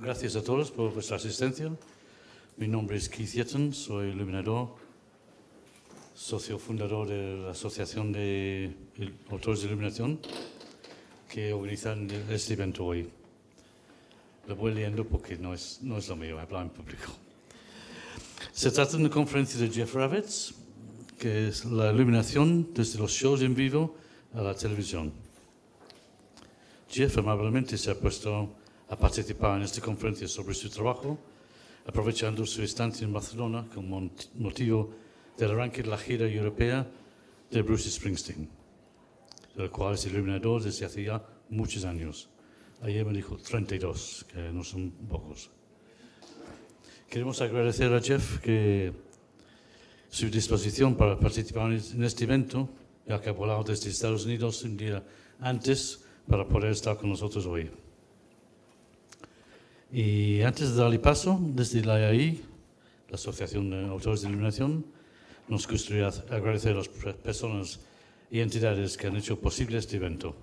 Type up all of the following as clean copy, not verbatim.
Gracias a todos por vuestra asistencia. Mi nombre es Keith Yetton, soy iluminador, socio fundador de la Asociación de Autores de Iluminación que organizan este evento hoy. Lo voy leyendo porque no es lo mío, hablar en público. Se trata de una conferencia de Jeff Ravitz, que es la iluminación desde los shows en vivo a la televisión. Jeff amablemente se ha puesto a participar en esta conferencia sobre su trabajo, aprovechando su estancia en Barcelona como motivo del arranque de la gira europea de Bruce Springsteen, del cual es iluminador desde hace ya muchos años. Ayer me dijo 32, que no son pocos. Queremos agradecer a Jeff que su disposición para participar en este evento, ya que ha volado desde Estados Unidos un día antes para poder estar con nosotros hoy. Y antes de darle paso, desde la AII, la Asociación de Autores de Iluminación, nos gustaría agradecer a las personas y entidades que han hecho posible este evento.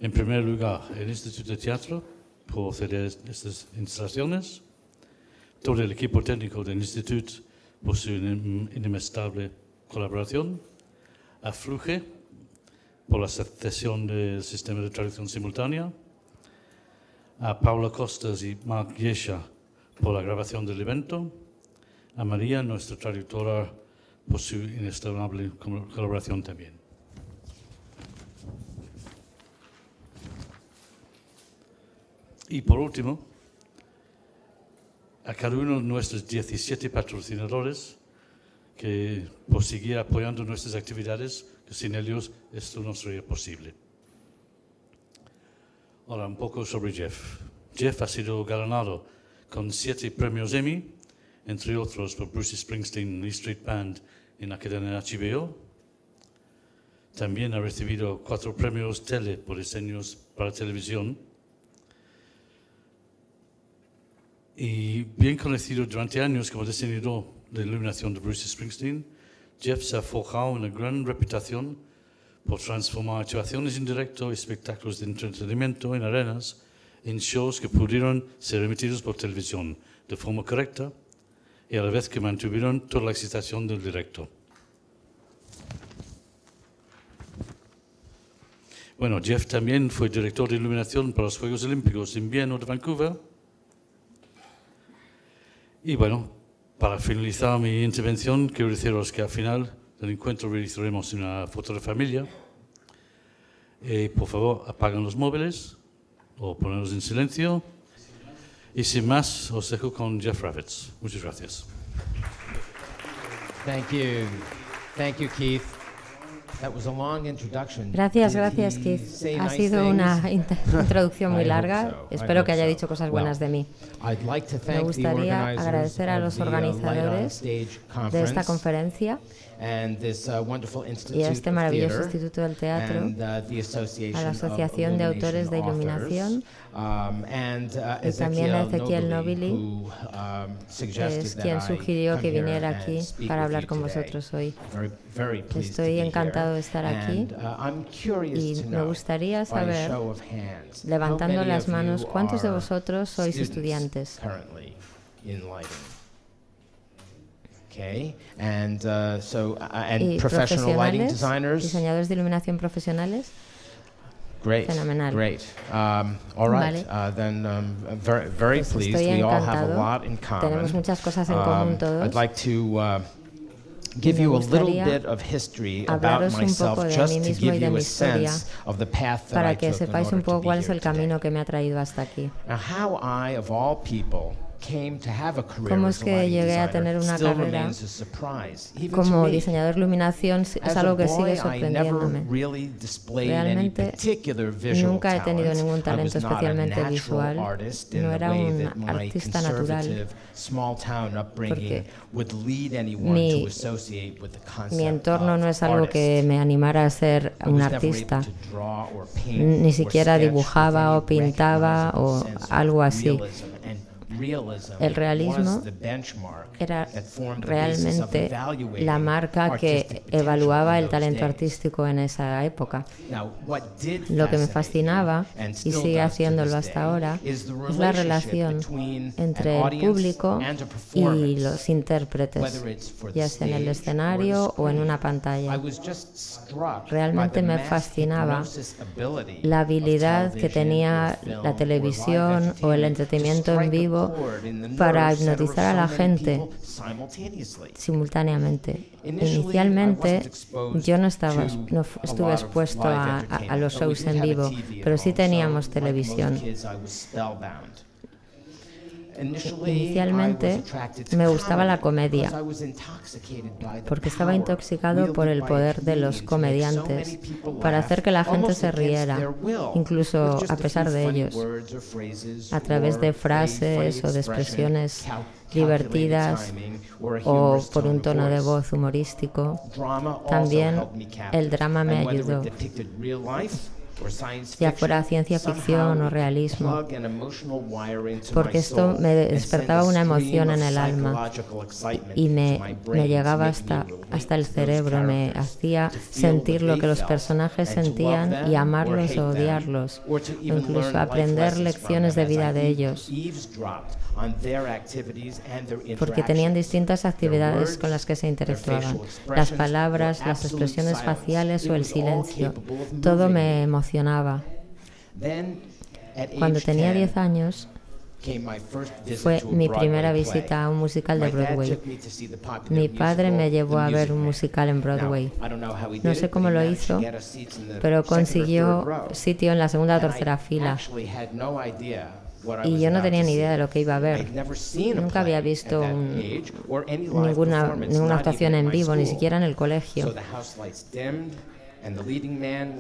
En primer lugar, el Instituto de Teatro, por ceder estas instalaciones, todo el equipo técnico del Instituto por su inestimable colaboración, a Fluge, por la cesión del sistema de traducción simultánea, a Paula Costas y Mark Yesha por la grabación del evento, a María, nuestra traductora, por su inestimable colaboración también. Y por último, a cada uno de nuestros 17 patrocinadores que por seguir apoyando nuestras actividades, que sin ellos esto no sería posible. Ahora un poco sobre Jeff. Jeff ha sido galardonado con 7 premios Emmy, entre otros por Bruce Springsteen y Street Band en la cadena HBO. También ha recibido 4 premios Tele por diseños para televisión. Y bien conocido durante años como diseñador de iluminación de Bruce Springsteen, Jeff se ha forjado una gran reputación por transformar actuaciones en directo y espectáculos de entretenimiento en arenas en shows que pudieron ser emitidos por televisión de forma correcta y a la vez que mantuvieron toda la excitación del directo. Bueno, Jeff también fue director de iluminación para los Juegos Olímpicos de Invierno de Vancouver. Y bueno, para finalizar mi intervención, quiero deciros que al final del encuentro realizaremos una foto de familia. Por favor, apaguen los móviles o ponedlos en silencio. Y sin más, os dejo con Jeff Ravitz. Muchas gracias. Thank you, Keith. That was a long introduction. Gracias, Keith. Ha sido una introducción muy larga. Espero que haya dicho cosas buenas de mí. Me gustaría agradecer a los organizadores de esta conferencia y a este maravilloso Instituto del Teatro, a la Asociación de Autores de Iluminación y también a Ezequiel Nobili, que es quien sugirió que viniera aquí para hablar con vosotros hoy. Estoy encantado de estar aquí y me gustaría saber, levantando las manos, ¿cuántos de vosotros sois estudiantes? Y profesionales, diseñadores de iluminación profesionales. Fenomenal. Vale. Very pues pleased. Estoy We all have a encantado. lot in common. Tenemos muchas cosas en común todos. I'd like to give you a little bit of history about hablaros un myself, poco de just mí to mismo y give de you mi a historia, sense of the path that I para que took in sepáis un order to poco be cuál es here el camino today. que me ha traído hasta aquí. Now, how I, of all people, came to have a career Cómo as es a que lighting llegué a designer tener una still carrera remains a surprise, even to como me. diseñador de iluminación es As a algo que boy, sigue I never sorprendiéndome. really displayed any Realmente particular visual nunca he tenido talent. ningún I talento was not a especialmente natural visual. artist in No the era way un that my artista natural, conservative small town upbringing porque would lead anyone mi- to associate with the concept Mi entorno of no es algo que artist. me animara a ser I un was never able artista. to draw or paint Ni or siquiera sketch with dibujaba any o pintaba recognizable o sense of algo así. realism. And El realismo era realmente la marca que evaluaba el talento artístico en esa época. Lo que me fascinaba, y sigue haciéndolo hasta ahora, es la relación entre el público y los intérpretes, ya sea en el escenario o en una pantalla. Realmente me fascinaba la habilidad que tenía la televisión o el entretenimiento en vivo para hipnotizar a la gente simultáneamente. Inicialmente yo no estuve expuesto a los shows en vivo, pero sí teníamos televisión. Inicialmente me gustaba la comedia porque estaba intoxicado por el poder de los comediantes para hacer que la gente se riera, incluso a pesar de ellos, a través de frases o de expresiones divertidas o por un tono de voz humorístico. También el drama me ayudó, ya fuera ciencia ficción o realismo, porque esto me despertaba una emoción en el alma y me llegaba hasta el cerebro, me hacía sentir lo que los personajes sentían y amarlos o odiarlos, o incluso aprender lecciones de vida de ellos, porque tenían distintas actividades con las que se interactuaban. Las palabras, las expresiones faciales o el silencio, todo me emocionaba. Cuando tenía 10 años, fue mi primera visita a un musical de Broadway. Mi padre me llevó a ver un musical en Broadway. No sé cómo lo hizo, pero consiguió sitio en la segunda o tercera fila. Y yo no tenía ni idea de lo que iba a ver. Nunca había visto ninguna actuación en vivo, ni siquiera en el colegio.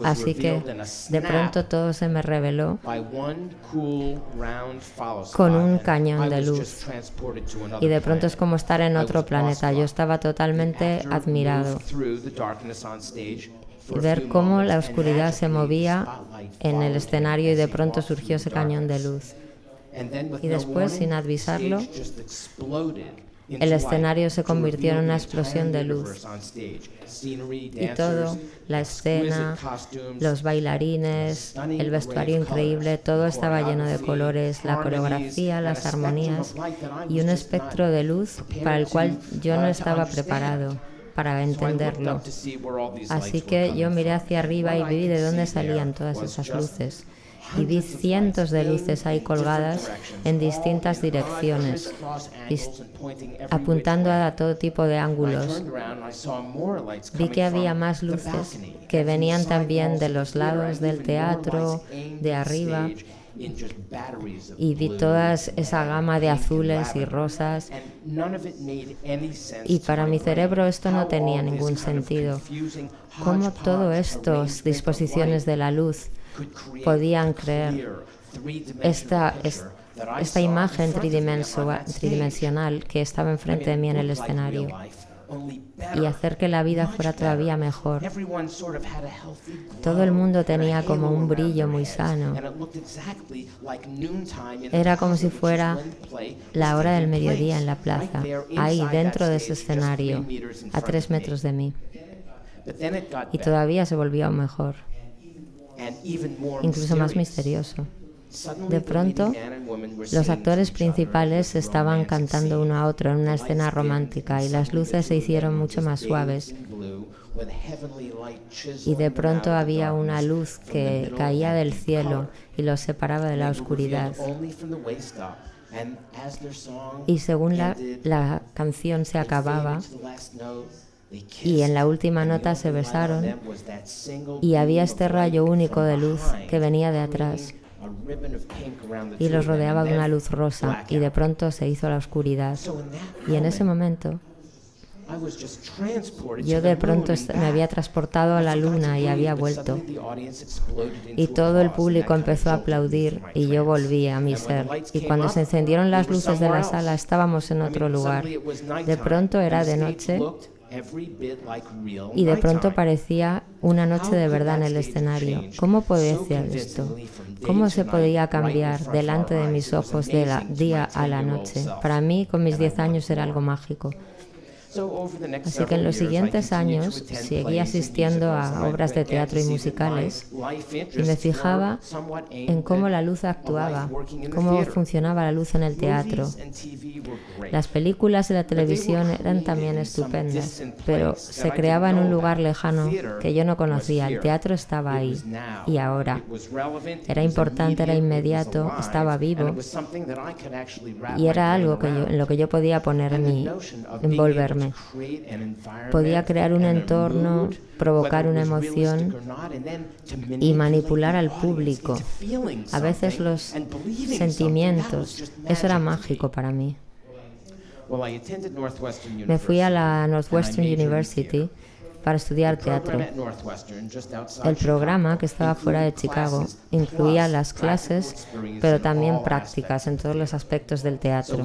Así que de pronto todo se me reveló con un cañón de luz. Y de pronto es como estar en otro planeta. Yo estaba totalmente admirado. Y ver cómo la oscuridad se movía en el escenario y de pronto surgió ese cañón de luz. Y después, sin avisarlo, el escenario se convirtió en una explosión de luz. Y todo, la escena, los bailarines, el vestuario increíble, todo estaba lleno de colores, la coreografía, las armonías y un espectro de luz para el cual yo no estaba preparado para entenderlo. Así que yo miré hacia arriba y vi de dónde salían todas esas luces. Y vi cientos de luces ahí colgadas en distintas direcciones, apuntando a todo tipo de ángulos. Vi que había más luces que venían también de los lados del teatro, de arriba, y vi toda esa gama de azules y rosas, y para mi cerebro esto no tenía ningún sentido. ¿Cómo todas estas disposiciones de la luz podían crear esta imagen tridimensional que estaba enfrente de mí en el escenario y hacer que la vida fuera todavía mejor? Todo el mundo tenía como un brillo muy sano. Era como si fuera la hora del mediodía en la plaza, ahí dentro de ese escenario, a 3 metros de mí. Y todavía se volvió aún mejor, incluso más misterioso. De pronto, los actores principales estaban cantando uno a otro en una escena romántica y las luces se hicieron mucho más suaves. Y de pronto había una luz que caía del cielo y los separaba de la oscuridad. Y según la canción se acababa, y en la última nota se besaron, y había este rayo único de luz que venía de atrás y los rodeaba de una luz rosa, y de pronto se hizo la oscuridad. Y en ese momento yo de pronto me había transportado a la luna y había vuelto, y todo el público empezó a aplaudir y yo volví a mi ser, y cuando se encendieron las luces de la sala estábamos en otro lugar. De pronto era de noche y de pronto parecía una noche de verdad en el escenario. ¿Cómo podía hacer esto? ¿Cómo se podía cambiar delante de mis ojos del día a la noche? Para mí, con mis 10 años, era algo mágico. Así que en los siguientes años seguí asistiendo a obras de teatro y musicales y me fijaba en cómo la luz actuaba, cómo funcionaba la luz en el teatro. Las películas y la televisión eran también estupendas, pero se creaba en un lugar lejano que yo no conocía. El teatro estaba ahí y ahora. Era importante, era inmediato, estaba vivo y era algo en lo que yo podía envolverme. Podía crear un entorno, provocar una emoción y manipular al público. A veces los sentimientos. Eso era mágico para mí. Me fui a la Northwestern University para estudiar teatro. El programa, que estaba fuera de Chicago, incluía las clases, pero también prácticas en todos los aspectos del teatro.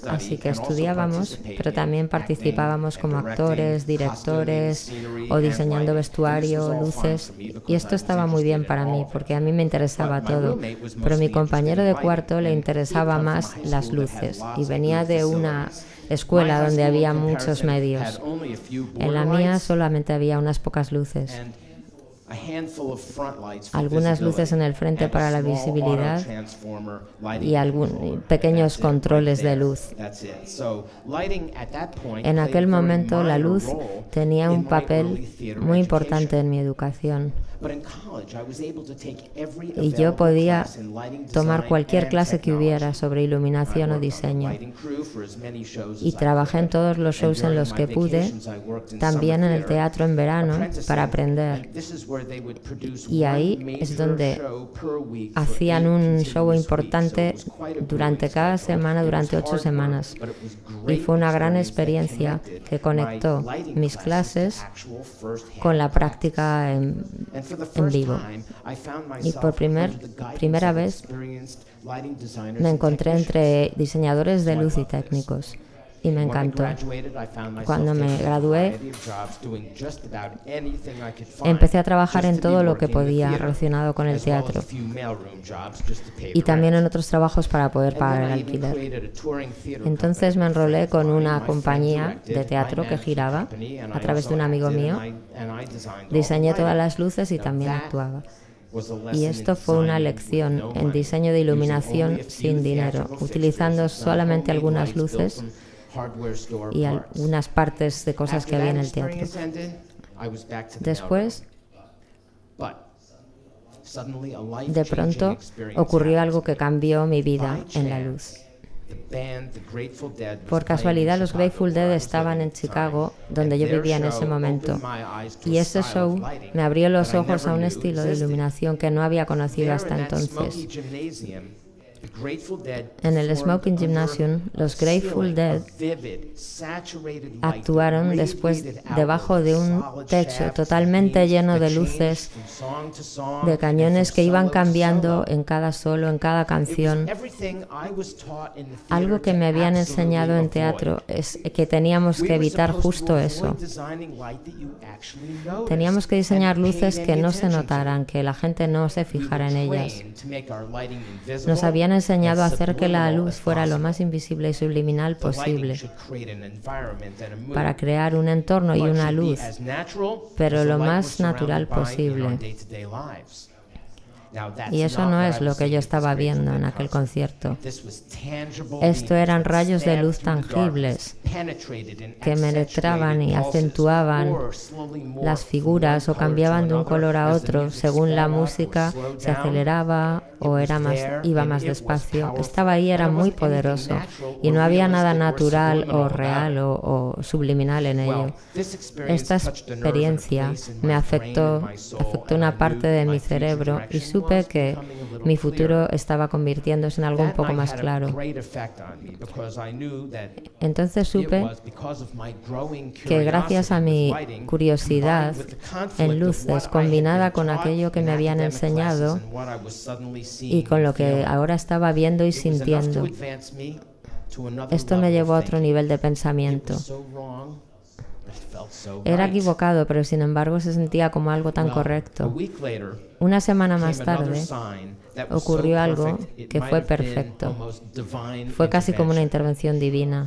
Así que estudiábamos, pero también participábamos como actores, directores o diseñando vestuario, luces. Y esto estaba muy bien para mí, porque a mí me interesaba todo. Pero a mi compañero de cuarto le interesaba más las luces y venía de una escuela donde había muchos medios. En la mía solamente había unas pocas luces. Algunas luces en el frente para la visibilidad y pequeños controles de luz. En aquel momento la luz tenía un papel muy importante en mi educación. Y yo podía tomar cualquier clase que hubiera sobre iluminación o diseño. Y trabajé en todos los shows en los que pude, también en el teatro en verano, para aprender. Y ahí es donde hacían un show importante durante cada semana, durante 8 semanas. Y fue una gran experiencia que conectó mis clases con la práctica en vivo. Y por primera vez me encontré entre diseñadores de luz y técnicos. Y me encantó. Cuando me gradué, empecé a trabajar en todo lo que podía relacionado con el teatro y también en otros trabajos para poder pagar el alquiler. Entonces me enrolé con una compañía de teatro que giraba a través de un amigo mío. Diseñé todas las luces y también actuaba. Y esto fue una lección en diseño de iluminación sin dinero, utilizando solamente algunas luces y algunas partes de cosas que había en el teatro. Después, de pronto, ocurrió algo que cambió mi vida en la luz. Por casualidad, los Grateful Dead estaban en Chicago, donde yo vivía en ese momento, y ese show me abrió los ojos a un estilo de iluminación que no había conocido hasta entonces. En el Smoking Gymnasium, los Grateful Dead actuaron debajo de un techo totalmente lleno de luces, de cañones que iban cambiando en cada solo, en cada canción. Algo que me habían enseñado en teatro es que teníamos que evitar justo eso. Teníamos que diseñar luces que no se notaran, que la gente no se fijara en ellas. Nos habían enseñado a hacer que la luz fuera lo más invisible y subliminal posible, para crear un entorno y una luz, pero lo más natural posible. Y eso no es lo que yo estaba viendo en aquel concierto. Esto eran rayos de luz tangibles que penetraban y acentuaban las figuras o cambiaban de un color a otro según la música se aceleraba o iba más despacio. Estaba ahí, era muy poderoso y no había nada natural o real o subliminal en ello. Esta experiencia me afectó una parte de mi cerebro y supe que mi futuro estaba convirtiéndose en algo un poco más claro. Entonces supe que gracias a mi curiosidad en luces, combinada con aquello que me habían enseñado y con lo que ahora estaba viendo y sintiendo, esto me llevó a otro nivel de pensamiento. Era equivocado, pero sin embargo se sentía como algo tan correcto. Una semana más tarde ocurrió algo que fue perfecto. Fue casi como una intervención divina.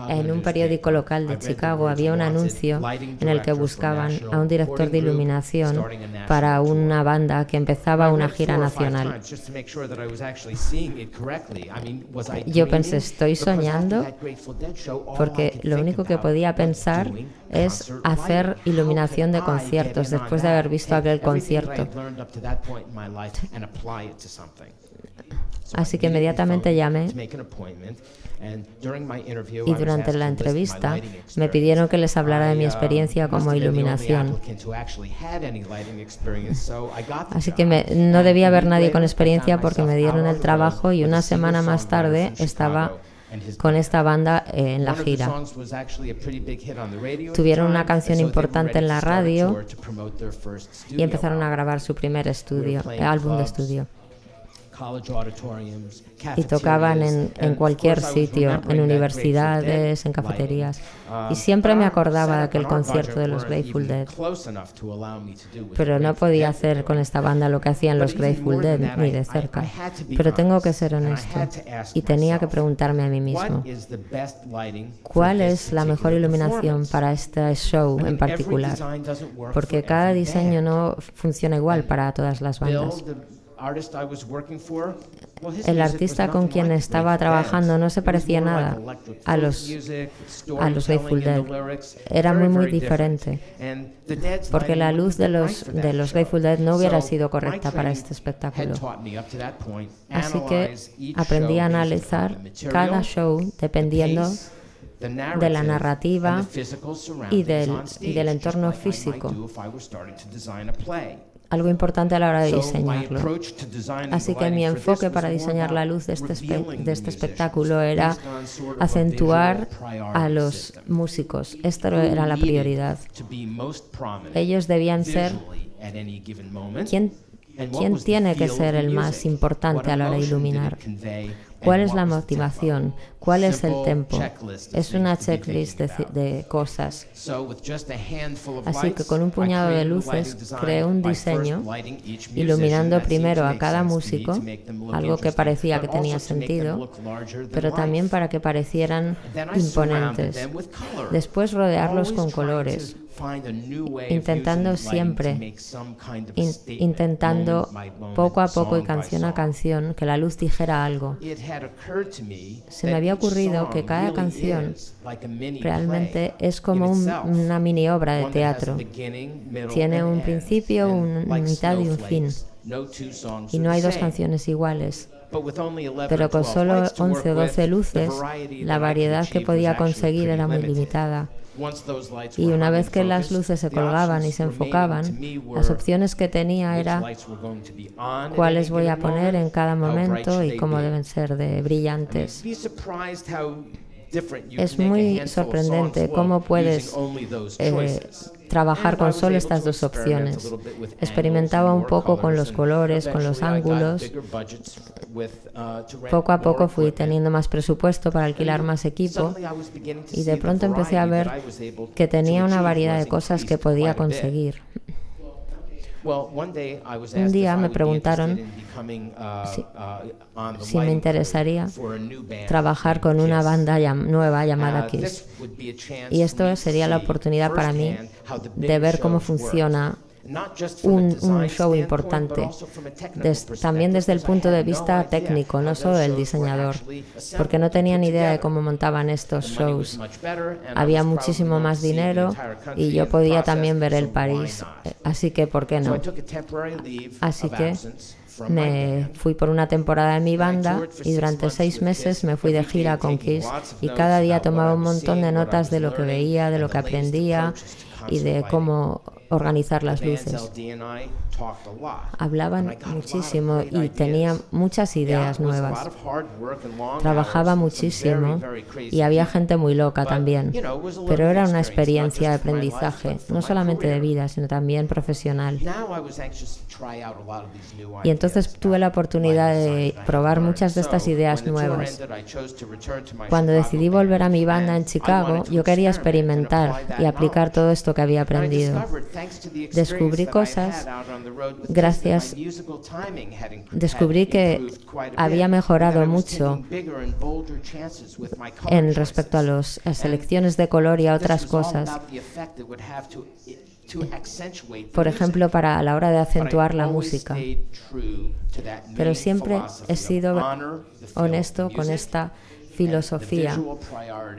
En un periódico local de Chicago había un anuncio en el que buscaban a un director de iluminación para una banda que empezaba una gira nacional. Yo pensé, ¿estoy soñando? Porque lo único que podía pensar es hacer iluminación de conciertos después de haber visto aquel concierto. Así que inmediatamente llamé y durante la entrevista me pidieron que les hablara de mi experiencia como iluminación. Así que no debía haber nadie con experiencia porque me dieron el trabajo y una semana más tarde estaba con esta banda en la gira. Tuvieron una canción importante en la radio y empezaron a grabar su primer álbum de estudio. Y tocaban en cualquier sitio, en universidades, en cafeterías. Y siempre me acordaba de aquel concierto de los Grateful Dead. Pero no podía hacer con esta banda lo que hacían los Grateful Dead, ni de cerca. Pero tengo que ser honesto. Y tenía que preguntarme a mí mismo, ¿cuál es la mejor iluminación para este show en particular? Porque cada diseño no funciona igual para todas las bandas. El artista con quien estaba trabajando no se parecía nada a los Grateful Dead. Era muy diferente, porque la luz de los Grateful Dead no hubiera sido correcta para este espectáculo. Así que aprendí a analizar cada show dependiendo de la narrativa y del entorno físico. Algo importante a la hora de diseñarlo. Así que mi enfoque para diseñar la luz de este espectáculo era acentuar a los músicos. Esto era la prioridad. Ellos debían ser ¿Quién tiene que ser el más importante a la hora de iluminar? ¿Cuál es la motivación? ¿Cuál es el tempo? Es una checklist de cosas. Así que con un puñado de luces creé un diseño iluminando primero a cada músico, algo que parecía que tenía sentido, pero también para que parecieran imponentes. Después rodearlos con colores, intentando poco a poco y canción a canción que la luz dijera algo. Se me había ocurrido que cada canción realmente es como una mini obra de teatro. Tiene un principio, una mitad y un fin. Y no hay dos canciones iguales. Pero con solo 11 o 12 luces, la variedad que podía conseguir era muy limitada. Y una vez que las luces se colgaban y se enfocaban, las opciones que tenía era cuáles voy a poner en cada momento y cómo deben ser de brillantes. Es muy sorprendente cómo puedes trabajar con solo estas dos opciones. Experimentaba un poco con los colores, con los ángulos. Poco a poco fui teniendo más presupuesto para alquilar más equipo y de pronto empecé a ver que tenía una variedad de cosas que podía conseguir. Un día me preguntaron si me interesaría trabajar con una banda nueva llamada Kiss. Y esto sería la oportunidad para mí de ver cómo funciona un show importante, también desde el punto de vista técnico, no solo del diseñador, porque no tenía ni idea de cómo montaban estos shows. Había muchísimo más dinero y yo podía también ver el París, así que ¿por qué no? Así que me fui por una temporada de mi banda y durante 6 meses me fui de gira con Kiss y cada día tomaba un montón de notas de lo que veía, de lo que aprendía y de cómo organizar las luces. Hablaban muchísimo y tenía muchas ideas nuevas. Trabajaba muchísimo y había gente muy loca también. Pero era una experiencia de aprendizaje, no solamente de vida, sino también profesional. Y entonces tuve la oportunidad de probar muchas de estas ideas nuevas. Cuando decidí volver a mi banda en Chicago, yo quería experimentar y aplicar todo esto que había aprendido. Descubrí que había mejorado mucho en respecto a las selecciones de color y a otras cosas. Por ejemplo, a la hora de acentuar la música. Pero siempre he sido honesto con esta filosofía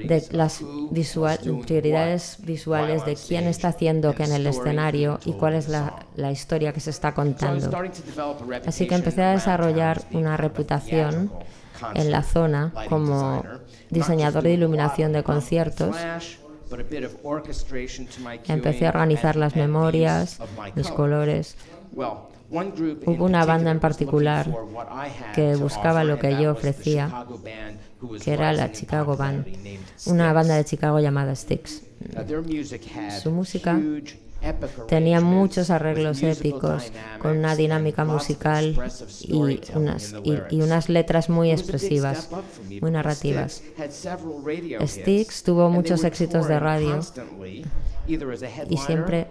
de las prioridades visuales de quién está haciendo qué en el escenario y cuál es la historia que se está contando. Así que empecé a desarrollar una reputación en la zona como diseñador de iluminación de conciertos. Empecé a organizar las memorias, mis colores. Hubo una banda en particular que buscaba lo que yo ofrecía, que era la Chicago Band, una banda de Chicago llamada Styx. Su música tenía muchos arreglos épicos, con una dinámica musical y unas letras muy expresivas, muy narrativas. Styx tuvo muchos éxitos de radio y siempre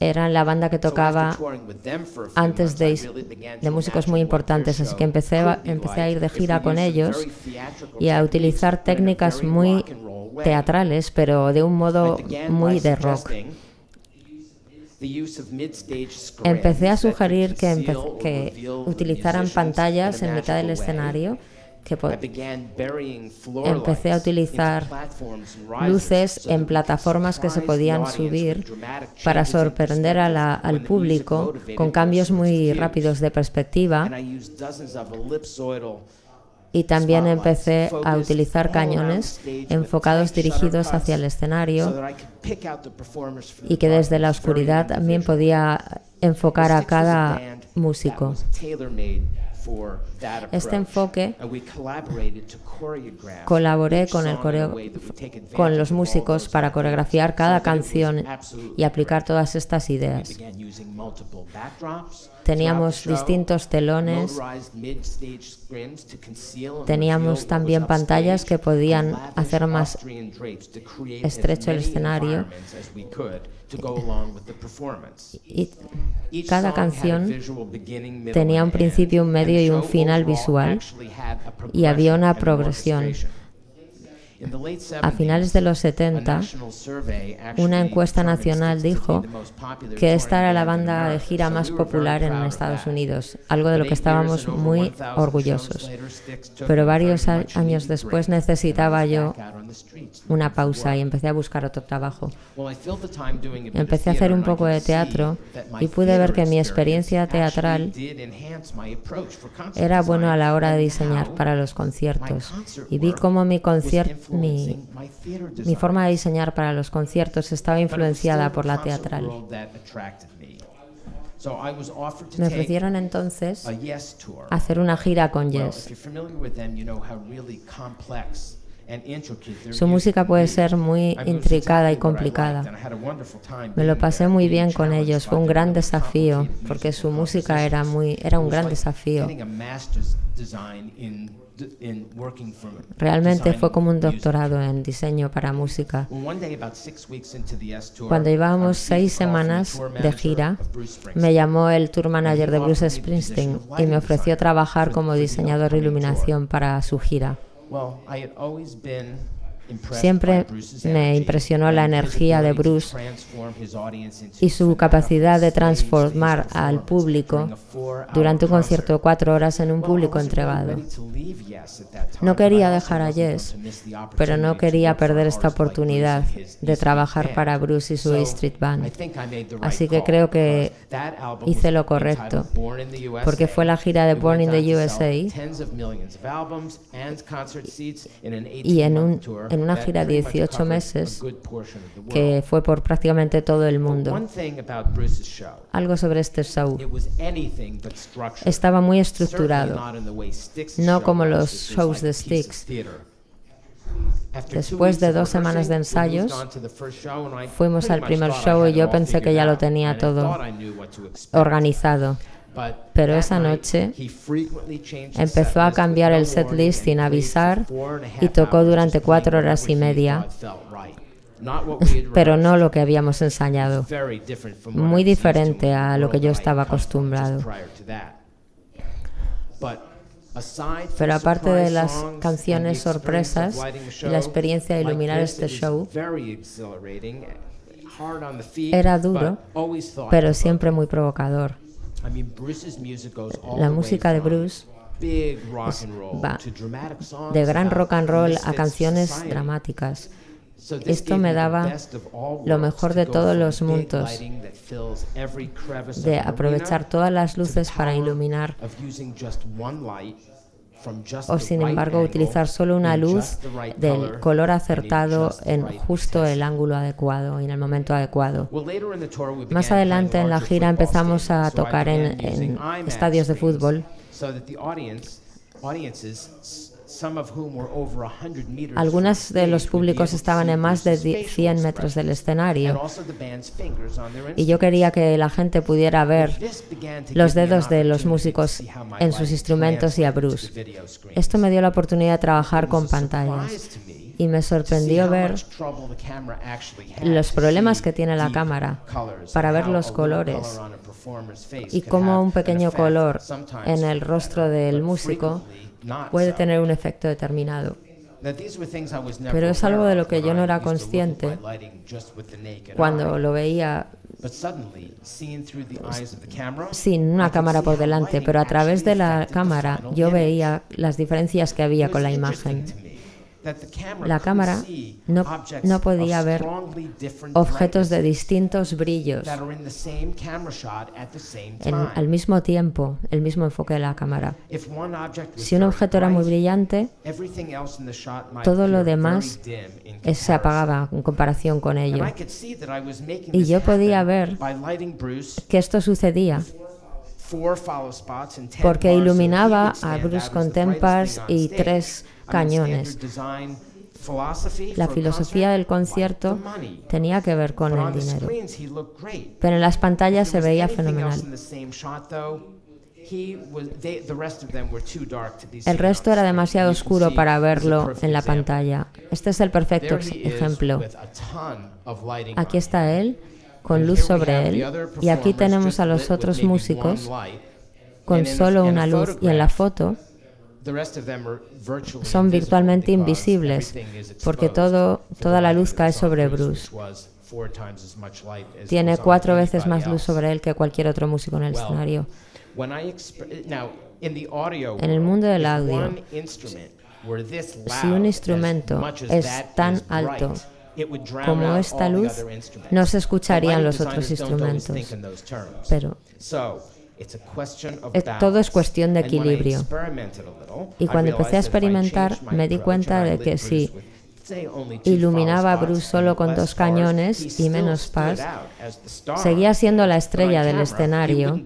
eran la banda que tocaba antes de músicos muy importantes, así que empecé a ir de gira con ellos y a utilizar técnicas muy teatrales, pero de un modo muy de rock. Empecé a sugerir que utilizaran pantallas en mitad del escenario. Empecé a utilizar luces en plataformas que se podían subir para sorprender al público con cambios muy rápidos de perspectiva. Y también empecé a utilizar cañones enfocados dirigidos hacia el escenario y que desde la oscuridad también podía enfocar a cada músico. Este enfoque colaboré con los músicos para coreografiar cada canción y aplicar todas estas ideas. Teníamos distintos telones, teníamos también pantallas que podían hacer más estrecho el escenario. Y cada canción tenía un principio, un medio y un final visual, y había una progresión. A finales de los 70, una encuesta nacional dijo que esta era la banda de gira más popular en Estados Unidos, algo de lo que estábamos muy orgullosos. Pero varios años después necesitaba yo una pausa y empecé a buscar otro trabajo. Empecé a hacer un poco de teatro y pude ver que mi experiencia teatral era buena a la hora de diseñar para los conciertos. Y vi cómo mi forma de diseñar para los conciertos estaba influenciada por la teatral. Me ofrecieron entonces hacer una gira con Yes. Su música puede ser muy intricada y complicada. Me lo pasé muy bien con ellos. Fue un gran desafío, porque su música era un gran desafío. Realmente fue como un doctorado en diseño para música. Cuando llevábamos 6 semanas de gira, me llamó el tour manager de Bruce Springsteen y me ofreció trabajar como diseñador de iluminación para su gira. Siempre me impresionó la energía de Bruce y su capacidad de transformar al público durante un concierto de 4 horas en un público entregado. No quería dejar a Yes, pero no quería perder esta oportunidad de trabajar para Bruce y su E Street Band. Así que creo que hice lo correcto, porque fue la gira de Born in the USA y en una gira de 18 meses que fue por prácticamente todo el mundo. Algo sobre este show. Estaba muy estructurado, no como los shows de Styx. Después de 2 semanas de ensayos, fuimos al primer show y yo pensé que ya lo tenía todo organizado. Pero esa noche empezó a cambiar el setlist sin avisar y tocó durante 4 horas y media, pero no lo que habíamos ensayado. Muy diferente a lo que yo estaba acostumbrado. Pero aparte de las canciones sorpresas y la experiencia de iluminar este show, era duro, pero siempre muy provocador. La música de Bruce va de gran rock and roll a canciones dramáticas. Esto me daba lo mejor de todos los mundos, de aprovechar todas las luces para iluminar, o sin embargo utilizar solo una luz del color acertado en justo el ángulo adecuado y en el momento adecuado. Más adelante en la gira empezamos a tocar en estadios de fútbol. Algunos de los públicos estaban en más de 100 metros del escenario y yo quería que la gente pudiera ver los dedos de los músicos en sus instrumentos y a Bruce. Esto me dio la oportunidad de trabajar con pantallas y me sorprendió ver los problemas que tiene la cámara para ver los colores y cómo un pequeño color en el rostro del músico puede tener un efecto determinado. Pero es algo de lo que yo no era consciente cuando lo veía sin una cámara por delante, pero a través de la cámara yo veía las diferencias que había con la imagen. La cámara no podía ver objetos de distintos brillos al mismo tiempo, el mismo enfoque de la cámara. Si un objeto era muy brillante, todo lo demás se apagaba en comparación con ello. Y yo podía ver que esto sucedía porque iluminaba a Bruce con tempas y 3 cañones. La filosofía del concierto tenía que ver con el dinero, pero en las pantallas se veía fenomenal. El resto era demasiado oscuro para verlo en la pantalla. Este es el perfecto ejemplo. Aquí está él, con luz sobre él, y aquí tenemos a los otros músicos con solo una luz, y en la foto son virtualmente invisibles porque toda la luz cae sobre Bruce. Tiene 4 veces más luz sobre él que cualquier otro músico en el escenario. En el mundo del audio, si un instrumento es tan alto como esta luz, no se escucharían los otros instrumentos. Pero todo es cuestión de equilibrio. Y cuando empecé a experimentar, me di cuenta de que si iluminaba a Bruce solo con 2 cañones y menos pars, seguía siendo la estrella del escenario,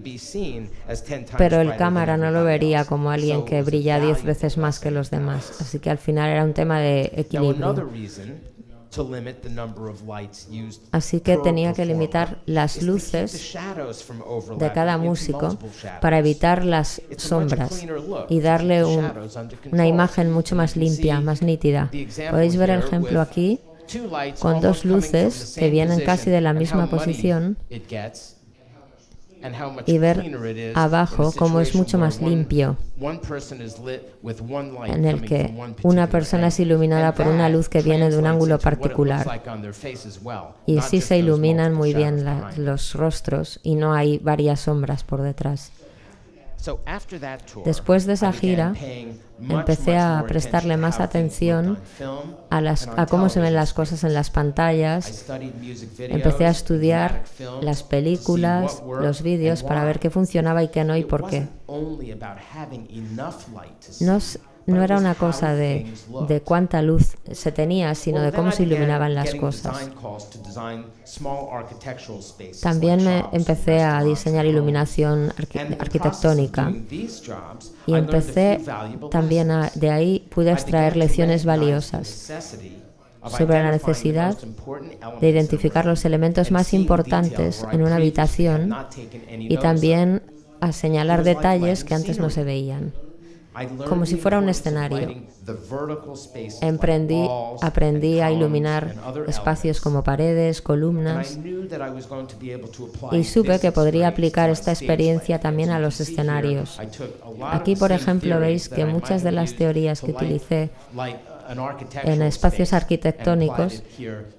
pero el cámara no lo vería como alguien que brilla 10 veces más que los demás. Así que al final era un tema de equilibrio. Así que tenía que limitar las luces de cada músico para evitar las sombras y darle una imagen mucho más limpia, más nítida. Podéis ver el ejemplo aquí con 2 luces que vienen casi de la misma posición y ver abajo cómo es mucho más limpio, en el que una persona es iluminada por una luz que viene de un ángulo particular. Y sí se iluminan muy bien los rostros y no hay varias sombras por detrás. Después de esa gira, empecé a prestarle más atención a cómo se ven las cosas en las pantallas. Empecé a estudiar las películas, los vídeos, para ver qué funcionaba y qué no y por qué. no era una cosa de cuánta luz se tenía, sino de cómo se iluminaban las cosas. También empecé a diseñar iluminación arquitectónica y empecé también de ahí pude extraer lecciones valiosas sobre la necesidad de identificar los elementos más importantes en una habitación y también a señalar detalles que antes no se veían, como si fuera un escenario. Aprendí a iluminar espacios como paredes, columnas, y supe que podría aplicar esta experiencia también a los escenarios. Aquí, por ejemplo, veis que muchas de las teorías que utilicé en espacios arquitectónicos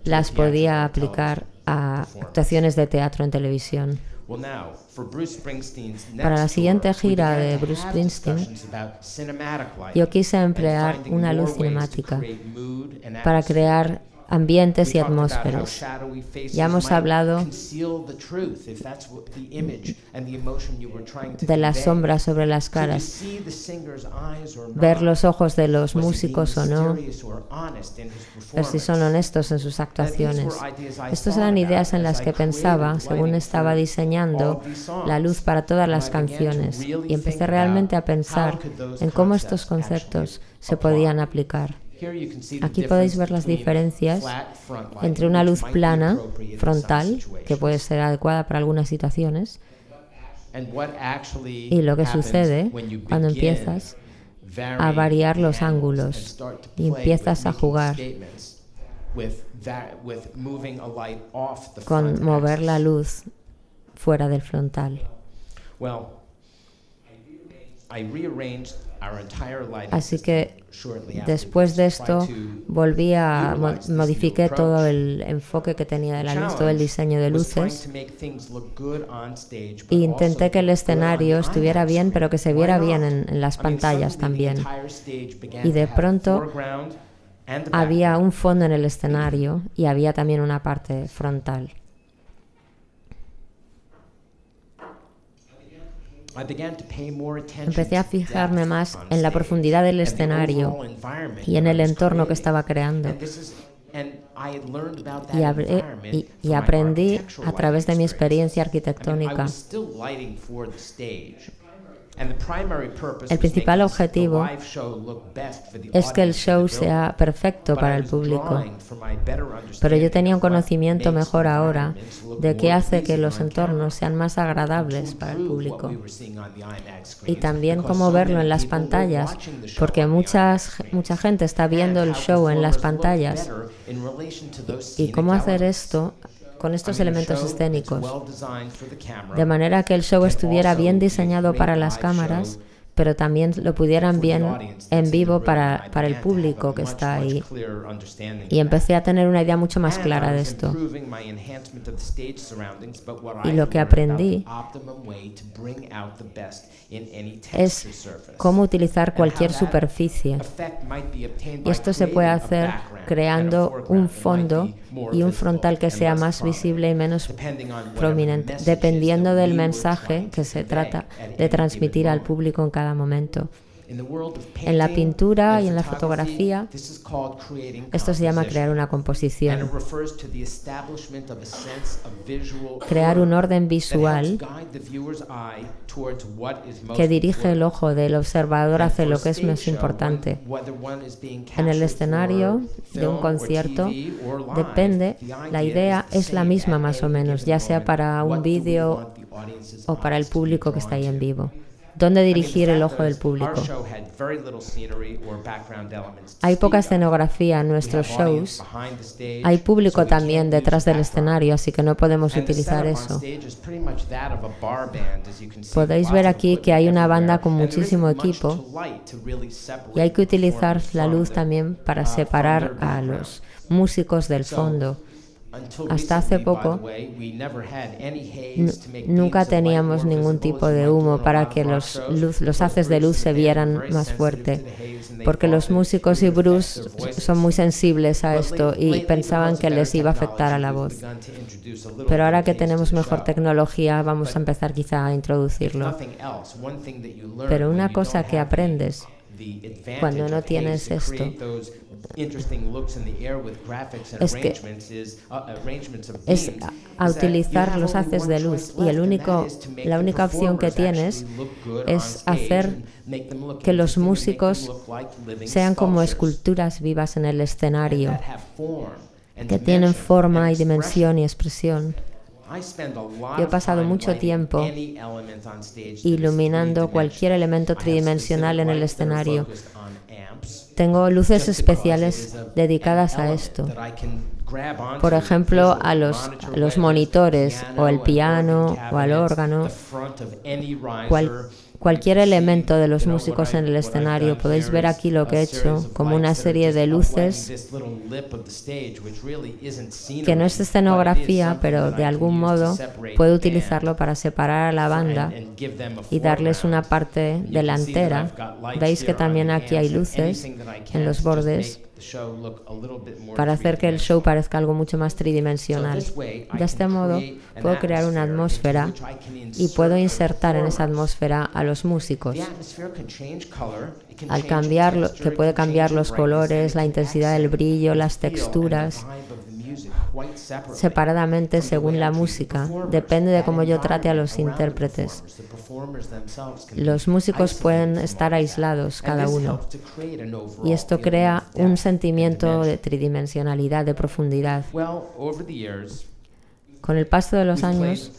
las podía aplicar a actuaciones de teatro en televisión. Para la siguiente gira de Bruce Springsteen, yo quise emplear una luz cinemática para crear ambientes y atmósferas. Ya hemos hablado de las sombras sobre las caras, ver los ojos de los músicos o no, ver si son honestos en sus actuaciones. Estas eran ideas en las que pensaba según estaba diseñando la luz para todas las canciones, y empecé realmente a pensar en cómo estos conceptos se podían aplicar. Aquí podéis ver las diferencias entre una luz plana, frontal, que puede ser adecuada para algunas situaciones, y lo que sucede cuando empiezas a variar los ángulos y empiezas a jugar con mover la luz fuera del frontal. Así que después de esto modifiqué todo el enfoque que tenía de la luz, todo el diseño de luces, e intenté que el escenario estuviera bien, pero que se viera bien en las pantallas también. Y de pronto había un fondo en el escenario y había también una parte frontal. Empecé a fijarme más en la profundidad del escenario y en el entorno que estaba creando. Y aprendí a través de mi experiencia arquitectónica. El principal objetivo es que el show sea perfecto para el público, pero yo tenía un conocimiento mejor ahora de qué hace que los entornos sean más agradables para el público, y también cómo verlo en las pantallas, porque mucha gente está viendo el show en las pantallas, y cómo hacer esto con estos elementos escénicos, de manera que el show estuviera bien diseñado para las cámaras, pero también lo pudieran bien en vivo para el público que está ahí. Y empecé a tener una idea mucho más clara de esto. Y lo que aprendí es cómo utilizar cualquier superficie. Y esto se puede hacer creando un fondo y un frontal que sea más visible y menos prominente, dependiendo del mensaje que se trata de transmitir al público en cada momento. En la pintura y en la fotografía, esto se llama crear una composición. Crear un orden visual que dirige el ojo del observador hacia lo que es más importante. En el escenario de un concierto, depende, la idea es la misma más o menos, ya sea para un vídeo o para el público que está ahí en vivo. ¿Dónde dirigir el ojo del público? Hay poca escenografía en nuestros shows. Hay público también detrás del escenario, así que no podemos utilizar eso. Podéis ver aquí que hay una banda con muchísimo equipo y hay que utilizar la luz también para separar a los músicos del fondo. Hasta hace poco nunca teníamos ningún tipo de humo para que los haces de luz se vieran más fuerte, porque los músicos y Bruce son muy sensibles a esto y pensaban que les iba a afectar a la voz. Pero ahora que tenemos mejor tecnología vamos a empezar quizá a introducirlo. Pero una cosa que aprendes cuando no tienes esto es que es a utilizar los haces de luz, y la única opción que tienes es hacer que los músicos sean como esculturas vivas en el escenario, que tienen forma y dimensión y expresión. Yo he pasado mucho tiempo iluminando cualquier elemento tridimensional en el escenario. Tengo luces especiales dedicadas a esto. Por ejemplo, a los monitores, o al piano, o al órgano. Cualquier elemento de los músicos en el escenario. Podéis ver aquí lo que he hecho, como una serie de luces que no es escenografía, pero de algún modo puedo utilizarlo para separar a la banda y darles una parte delantera. Veis que también aquí hay luces en los bordes para hacer que el show parezca algo mucho más tridimensional. De este modo puedo crear una atmósfera y puedo insertar en esa atmósfera a los músicos. Al cambiarlo, que puede cambiar los colores, la intensidad del brillo, las texturas, separadamente según la música. Depende de cómo yo trate a los intérpretes. Los músicos pueden estar aislados cada uno, y esto crea un sentimiento de tridimensionalidad, de profundidad. Con el paso de los años,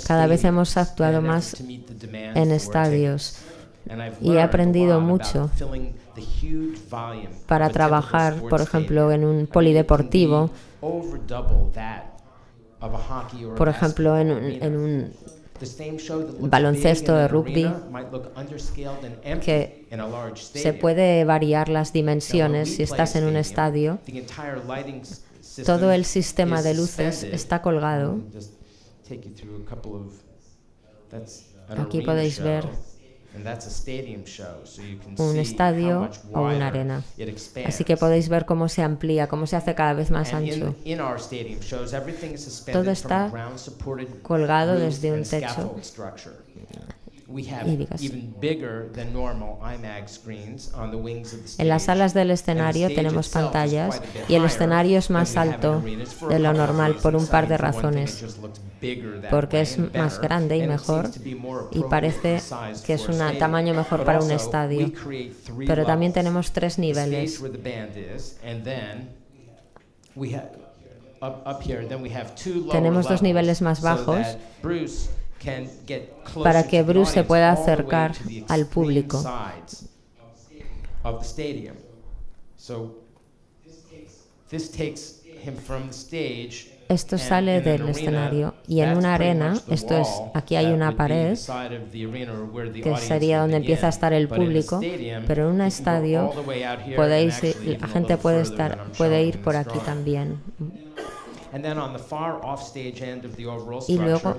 cada vez hemos actuado más en estadios, y he aprendido mucho para trabajar, por ejemplo, en un polideportivo, por ejemplo, en un baloncesto de rugby, que se puede variar las dimensiones si estás en un estadio. Todo el sistema de luces está colgado. Aquí podéis ver un estadio o una arena. Así que podéis ver cómo se amplía, cómo se hace cada vez más ancho. Todo está colgado desde un techo. En las alas del escenario tenemos pantallas, y el escenario es más alto de lo normal por un par de razones. Porque es más grande y mejor, y parece que es un tamaño mejor para un estadio. Pero también tenemos 3 niveles. Tenemos 2 niveles más bajos para que Bruce se pueda acercar al público. Esto sale del escenario, y en una arena, esto es, aquí hay una pared que sería donde empieza a estar el público, pero en un estadio la gente puede ir por aquí también. Y luego,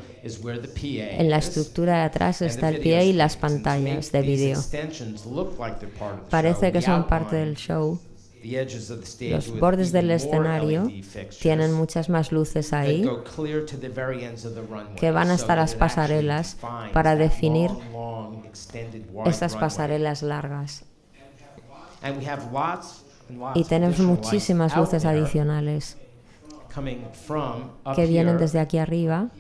en la estructura de atrás está el PA y las pantallas de vídeo. Parece que son parte del show. Los bordes del escenario tienen muchas más luces ahí, que van hasta las pasarelas para definir esas pasarelas largas. Y tenemos muchísimas luces adicionales que vienen desde aquí arriba,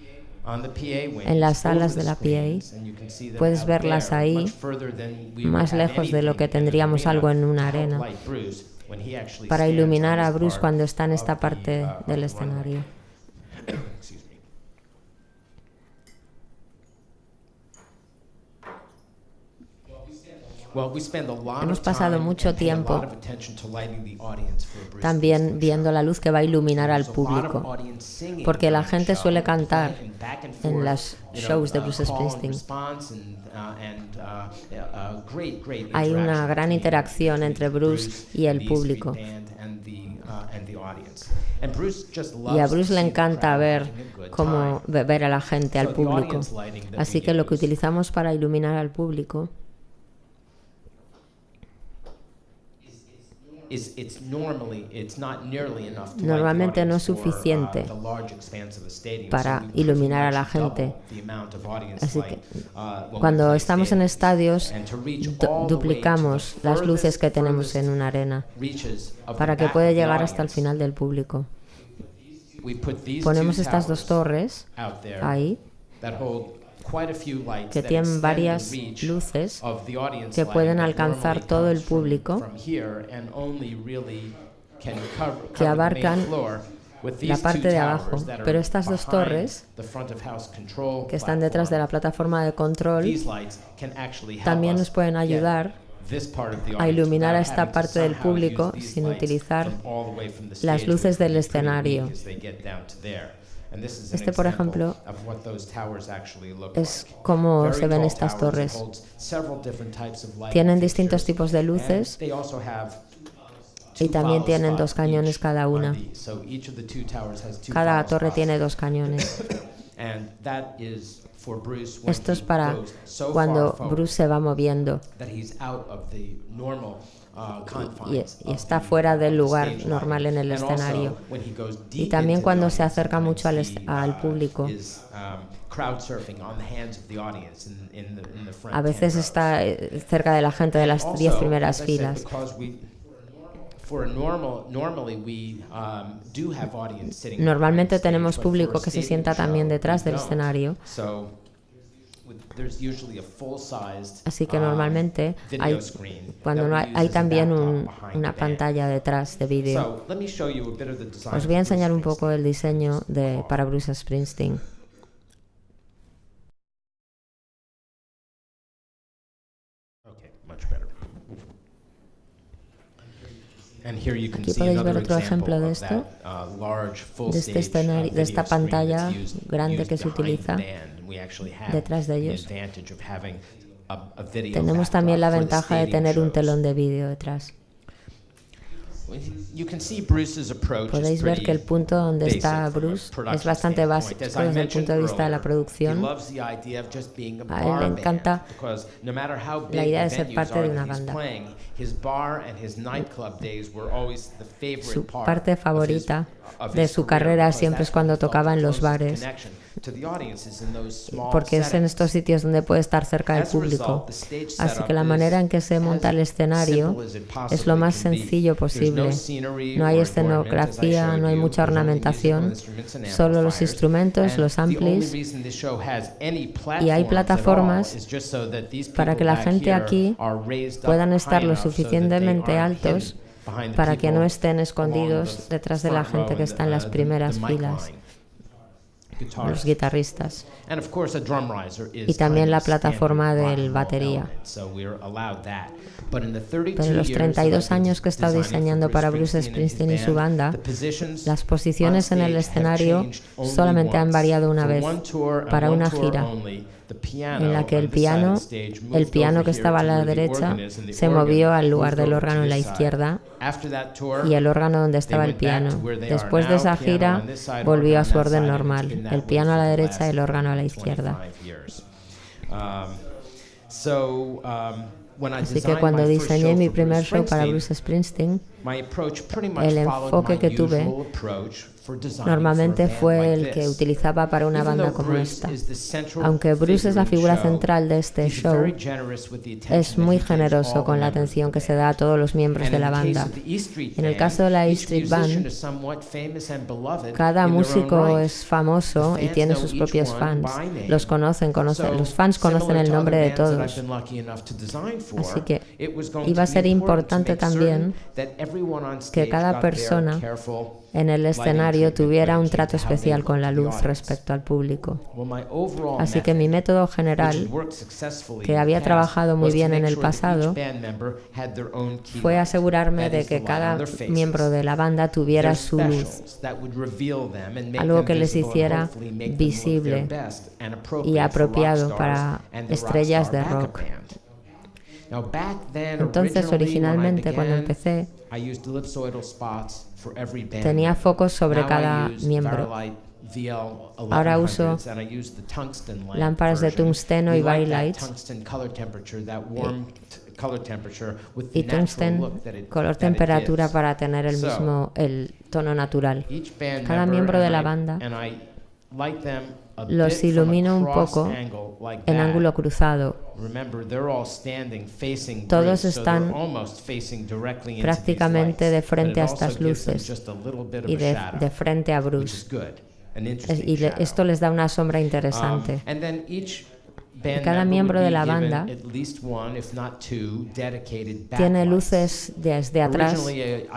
en las salas de la PA. Puedes verlas ahí, más lejos de lo que tendríamos algo en una arena, para iluminar a Bruce cuando está en esta parte del escenario. Hemos pasado mucho tiempo también viendo la luz que va a iluminar al público, porque la gente suele cantar en los shows de Bruce Springsteen. Hay una gran interacción entre Bruce y el público. Y a Bruce le encanta ver a la gente, al público. Así que lo que utilizamos para iluminar al público Normalmente no es suficiente para iluminar a la gente. Así que cuando estamos en estadios, duplicamos las luces que tenemos en una arena para que pueda llegar hasta el final del público. Ponemos estas dos torres ahí que tienen varias luces que pueden alcanzar todo el público, que abarcan la parte de abajo. Pero estas dos torres que están detrás de la plataforma de control también nos pueden ayudar a iluminar a esta parte del público sin utilizar las luces del escenario. Este, por ejemplo, es cómo se ven estas torres. Tienen distintos tipos de luces y también tienen 2 cañones cada una. Cada torre tiene 2 cañones. Esto es para cuando Bruce se va moviendo y está fuera del lugar normal en el escenario. Y también cuando se acerca mucho al público. A veces está cerca de la gente de las 10 primeras filas. Normalmente tenemos público que se sienta también detrás del escenario. Así que normalmente hay también una pantalla detrás de vídeo. Os voy a enseñar un poco el diseño para Bruce Springsteen. Aquí podéis ver otro ejemplo de esto, de este escenario, de esta pantalla grande que se utiliza detrás de ellos. Tenemos también la ventaja de tener un telón de vídeo detrás. Podéis ver que el punto donde está Bruce es bastante básico desde el punto de vista de la producción. A él le encanta la idea de ser parte de una banda. Su parte favorita de su carrera siempre es cuando tocaba en los bares, porque es en estos sitios donde puede estar cerca del público. Así que la manera en que se monta el escenario es lo más sencillo posible. No hay escenografía, no hay mucha ornamentación, solo los instrumentos, los amplis, y hay plataformas para que la gente aquí puedan estar lo suficientemente altos para que no estén escondidos detrás de la gente que está en las primeras filas, los guitarristas, y también la plataforma del batería. Pero en los 32 años que he estado diseñando para Bruce Springsteen y su banda, las posiciones en el escenario solamente han variado una vez, para una gira, en la que el piano que estaba a la derecha se movió al lugar del órgano en la izquierda y el órgano donde estaba el piano. Después de esa gira volvió a su orden normal, el piano a la derecha y el órgano a la izquierda. Así que cuando diseñé mi primer show para Bruce Springsteen, el enfoque que tuve normalmente fue el que utilizaba para una banda como esta. Aunque Bruce es la figura central de este show, es muy generoso con la atención que se da a todos los miembros de la banda. En el caso de la E Street Band, cada músico es famoso y tiene sus propios fans. Los fans conocen el nombre de todos. Así que iba a ser importante también que cada persona en el escenario tuviera un trato especial con la luz respecto al público. Así que mi método general, que había trabajado muy bien en el pasado, fue asegurarme de que cada miembro de la banda tuviera su luz, algo que les hiciera visible y apropiado para estrellas de rock. Entonces, originalmente, cuando empecé, tenía focos sobre cada miembro. Ahora uso lámparas de tungsteno y Vari Lights. Y tungsten, color temperatura para tener el mismo tono natural. Cada miembro de la banda los ilumino un poco en ángulo cruzado. Todos están prácticamente de frente a estas luces y de frente a Bruce. Esto les da una sombra interesante. Y cada miembro de la banda tiene luces desde atrás,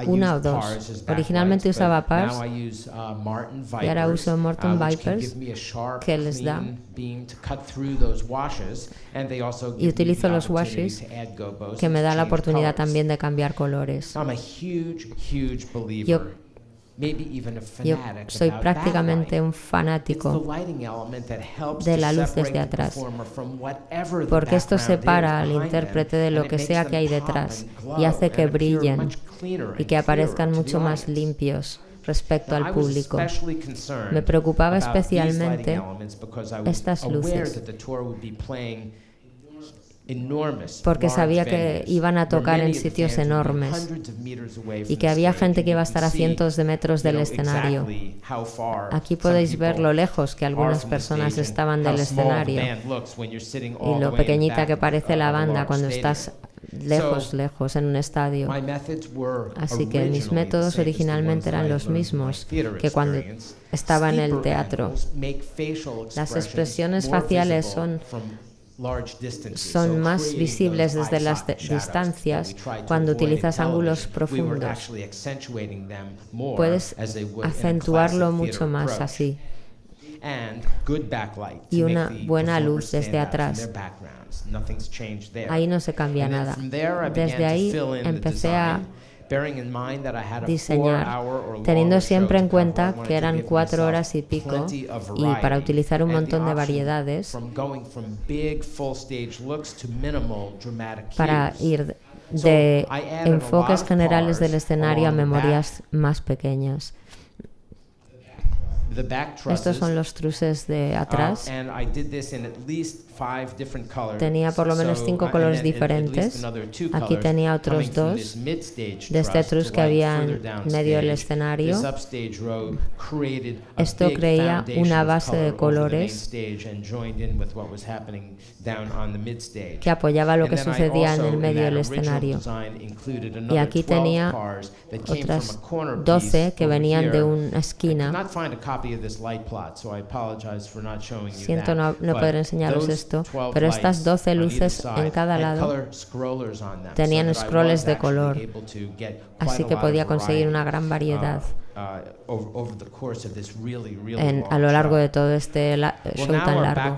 una o dos. Originalmente usaba Pars y ahora uso Morton Vipers, que les da. Y utilizo los washes, que me da la oportunidad también de cambiar colores. Yo soy prácticamente un fanático de la luz desde atrás, porque esto separa al intérprete de lo que sea que hay detrás y hace que brillen y que aparezcan mucho más limpios respecto al público. Me preocupaba especialmente estas luces, porque sabía que iban a tocar en sitios enormes y que había gente que iba a estar a cientos de metros del escenario. Aquí podéis ver lo lejos que algunas personas estaban del escenario y lo pequeñita que parece la banda cuando estás lejos en un estadio. Así que mis métodos originalmente eran los mismos que cuando estaba en el teatro. Las expresiones faciales son más visibles desde las distancias cuando utilizas ángulos profundos. Puedes acentuarlo mucho más así. Y una buena luz desde atrás. Ahí no se cambia nada. Desde ahí empecé a diseñar, teniendo siempre en cuenta que eran 4 horas y pico, y para utilizar un montón de variedades, para ir de enfoques generales del escenario a memorias más pequeñas. Estos son los truces de atrás. Tenía por lo menos 5 colores diferentes. Aquí tenía otros 2 de este trus que había en medio del escenario. Esto creía una base de colores que apoyaba lo que sucedía en el medio del escenario. Y aquí tenía otras 12 que venían de una esquina. Siento no poder enseñaros esto, pero estas 12 luces en cada lado tenían scrolls de color, así que podía conseguir una gran variedad a lo largo de todo este show tan largo.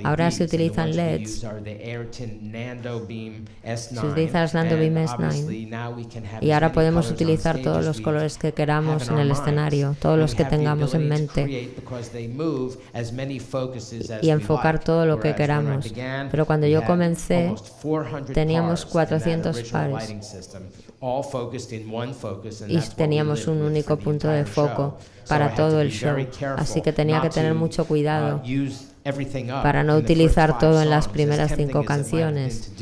Ahora se utilizan LEDs, se utiliza el Nando Beam S9, y ahora podemos utilizar todos los colores que queramos en el escenario, todos los que tengamos en mente, y enfocar todo lo que queramos. Pero cuando yo comencé teníamos 400 pares y teníamos un único punto de foco para todo el show, así que tenía que tener mucho cuidado para no utilizar todo en las primeras 5 canciones.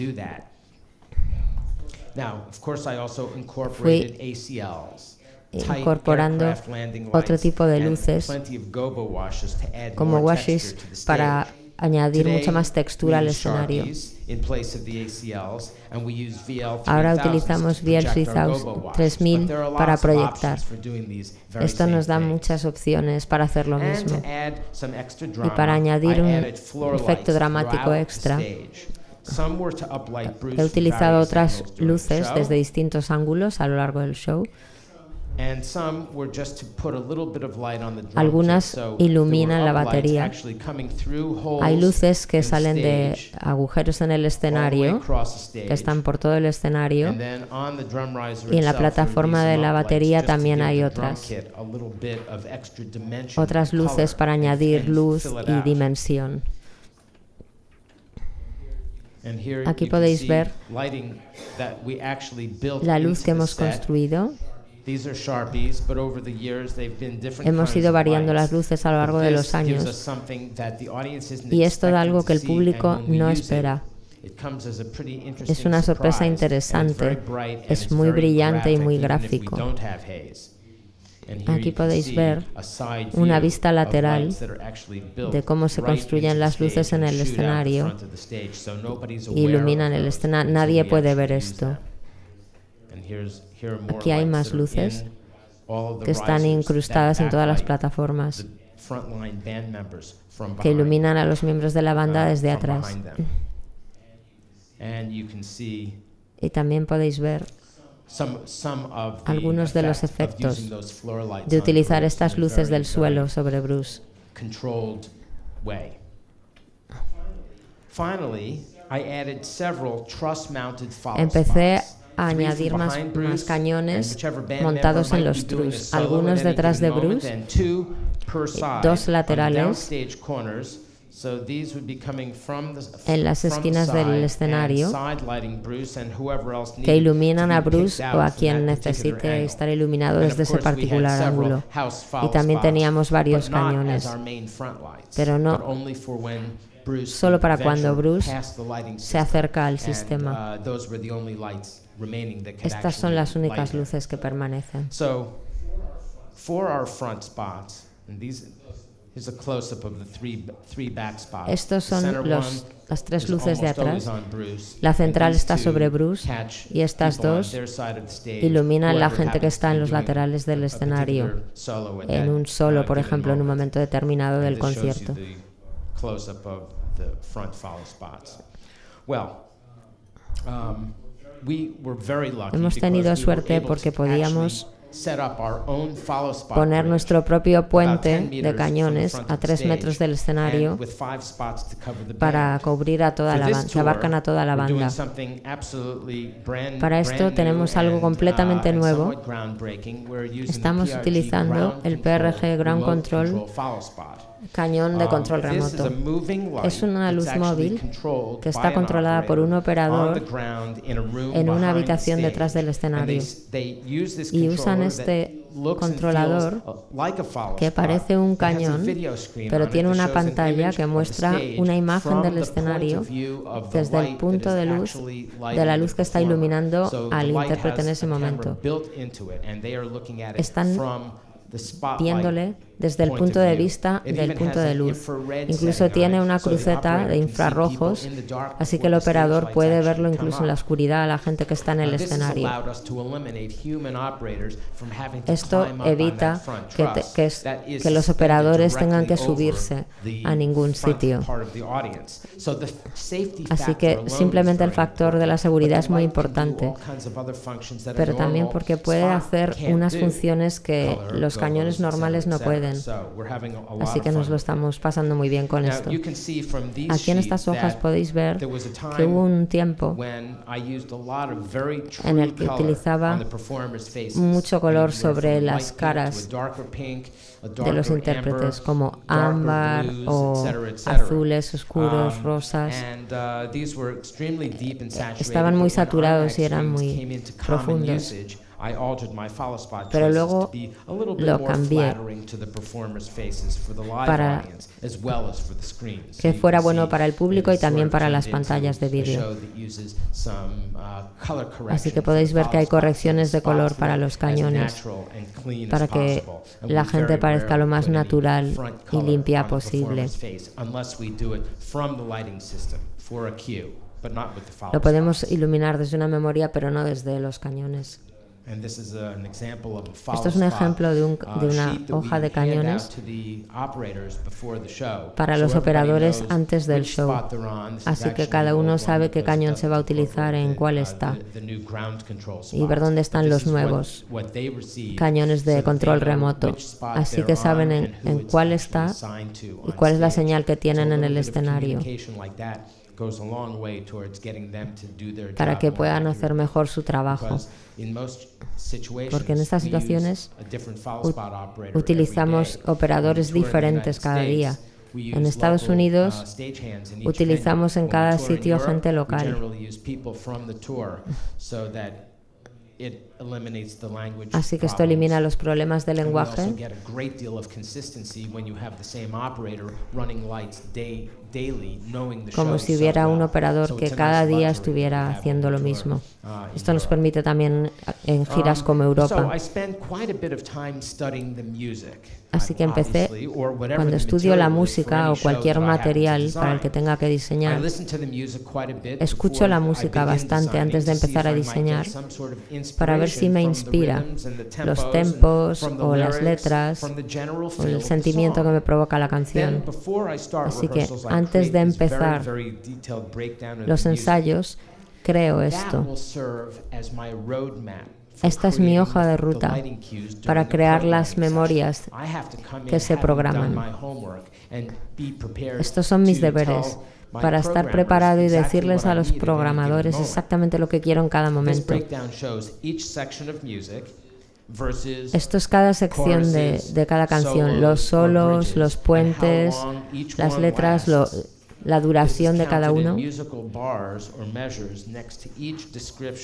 Fui incorporando otro tipo de luces como washes para añadir mucha más textura al escenario. Ahora utilizamos VL 3000 para proyectar. Esto nos da muchas opciones para hacer lo mismo. Y para añadir un efecto dramático extra, he utilizado otras luces desde distintos ángulos a lo largo del show. Algunas iluminan la batería. Hay luces que salen de agujeros en el escenario, que están por todo el escenario, y en la plataforma de la batería también hay otras luces para añadir luz y dimensión. Aquí podéis ver la luz que hemos construido. Hemos ido variando las luces a lo largo de los años y esto da algo que el público no espera. Es una sorpresa interesante, es muy brillante y muy gráfico. Aquí podéis ver una vista lateral de cómo se construyen las luces en el escenario. Iluminan el escenario, nadie puede ver esto. Aquí hay más luces que están incrustadas en todas las plataformas, que iluminan a los miembros de la banda desde atrás. Y también podéis ver algunos de los efectos de utilizar estas luces del suelo sobre Bruce. Empecé a añadir más cañones montados en los truss, algunos detrás de Bruce, dos laterales en las esquinas del escenario que iluminan a Bruce o a quien necesite estar iluminado desde ese particular ángulo. Y también teníamos varios cañones, pero no solo para cuando Bruce se acerca al sistema. Estas son las únicas luces que permanecen. Estos son las tres luces de atrás. La central está sobre Bruce y estas dos iluminan la gente que está en los laterales del escenario en un solo, por ejemplo, en un momento determinado del concierto. Hemos tenido suerte porque podíamos poner nuestro propio puente de cañones a 3 metros del escenario para cubrir a toda la banda, que abarcan a toda la banda. Para esto tenemos algo completamente nuevo. Estamos utilizando el PRG Ground Control, cañón de control remoto. Es una luz móvil que está controlada por un operador en una habitación detrás del escenario. Y usan este controlador que parece un cañón, pero tiene una pantalla que muestra una imagen del escenario desde el punto de luz de la luz que está iluminando al intérprete en ese momento. Están viéndole desde el punto de vista del punto de luz. Incluso tiene una cruceta de infrarrojos, así que el operador puede verlo incluso en la oscuridad a la gente que está en el escenario. Esto evita que los operadores tengan que subirse a ningún sitio. Así que simplemente el factor de la seguridad es muy importante, pero también porque puede hacer unas funciones que los cañones normales no pueden. Así que nos lo estamos pasando muy bien con esto. Aquí en estas hojas podéis ver que hubo un tiempo en el que utilizaba mucho color sobre las caras de los intérpretes, como ámbar o azules oscuros, rosas. Estaban muy saturados y eran muy profundos. Pero luego lo cambié para que fuera bueno para el público y también para las pantallas de vídeo. Así que podéis ver que hay correcciones de color para los cañones, para que la gente parezca lo más natural y limpia posible. Lo podemos iluminar desde una memoria, pero no desde los cañones. Esto es un ejemplo de una hoja de cañones para los operadores antes del show. Así que cada uno sabe qué cañón se va a utilizar en cuál está y ver dónde están los nuevos cañones de control remoto. Así que saben en cuál está y cuál es la señal que tienen en el escenario, para que puedan hacer mejor su trabajo. Porque en estas situaciones utilizamos operadores diferentes cada día. En Estados Unidos utilizamos en cada sitio gente local. Así que esto elimina los problemas de lenguaje. Como si hubiera un operador que cada día estuviera haciendo lo mismo. Esto nos permite también en giras como Europa. Así que empecé, cuando estudio la música o cualquier material para el que tenga que diseñar, escucho la música bastante antes de empezar a diseñar para ver si me inspira los tempos o las letras o el sentimiento que me provoca la canción. Así que antes de empezar los ensayos, creo esto. Esta es mi hoja de ruta para crear las memorias que se programan. Estos son mis deberes para estar preparado y decirles a los programadores exactamente lo que quiero en cada momento. Esto es cada sección de cada canción, los solos, los puentes, las letras, la duración de cada uno.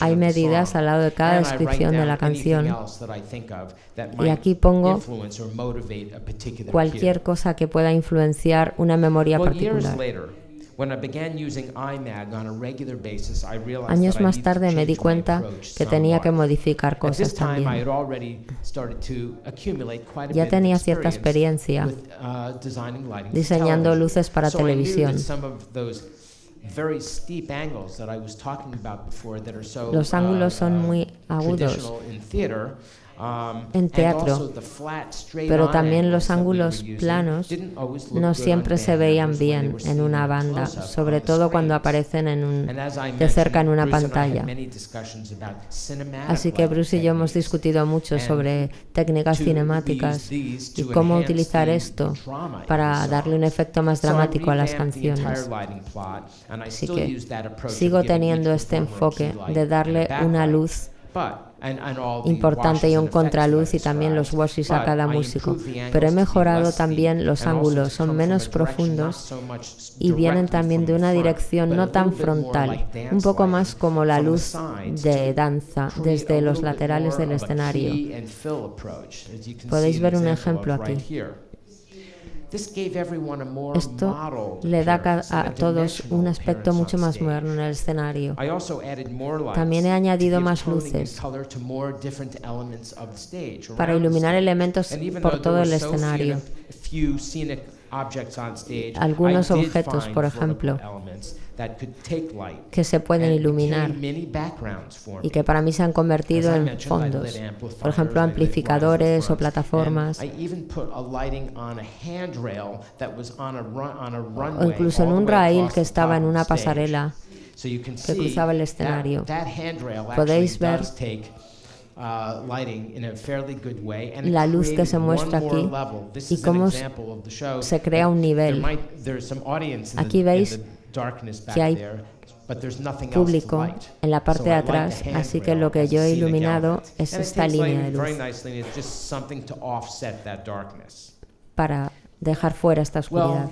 Hay medidas al lado de cada descripción de la canción y aquí pongo cualquier cosa que pueda influenciar una memoria particular. Años más tarde me di cuenta que tenía que modificar cosas también. Ya tenía cierta experiencia diseñando luces para televisión. Los ángulos son muy agudos en teatro, pero también los ángulos planos no siempre se veían bien en una banda, sobre todo cuando aparecen de cerca en una pantalla. Así que Bruce y yo hemos discutido mucho sobre técnicas cinemáticas y cómo utilizar esto para darle un efecto más dramático a las canciones. Así que sigo teniendo este enfoque de darle una luz importante y un contraluz y también los washes a cada músico, pero he mejorado también los ángulos, son menos profundos y vienen también de una dirección no tan frontal, un poco más como la luz de danza desde los laterales del escenario. Podéis ver un ejemplo aquí. Esto le da a todos un aspecto mucho más moderno en el escenario. También he añadido más luces para iluminar elementos por todo el escenario. Algunos objetos, por ejemplo, que se pueden iluminar y que para mí se han convertido en fondos, por ejemplo amplificadores o plataformas, o incluso en un rail que estaba en una pasarela que cruzaba el escenario. Podéis ver la luz que se muestra aquí y cómo se crea un nivel. Aquí veis que hay público en la parte de atrás, así que lo que yo he iluminado es esta línea de luz para dejar fuera esta oscuridad.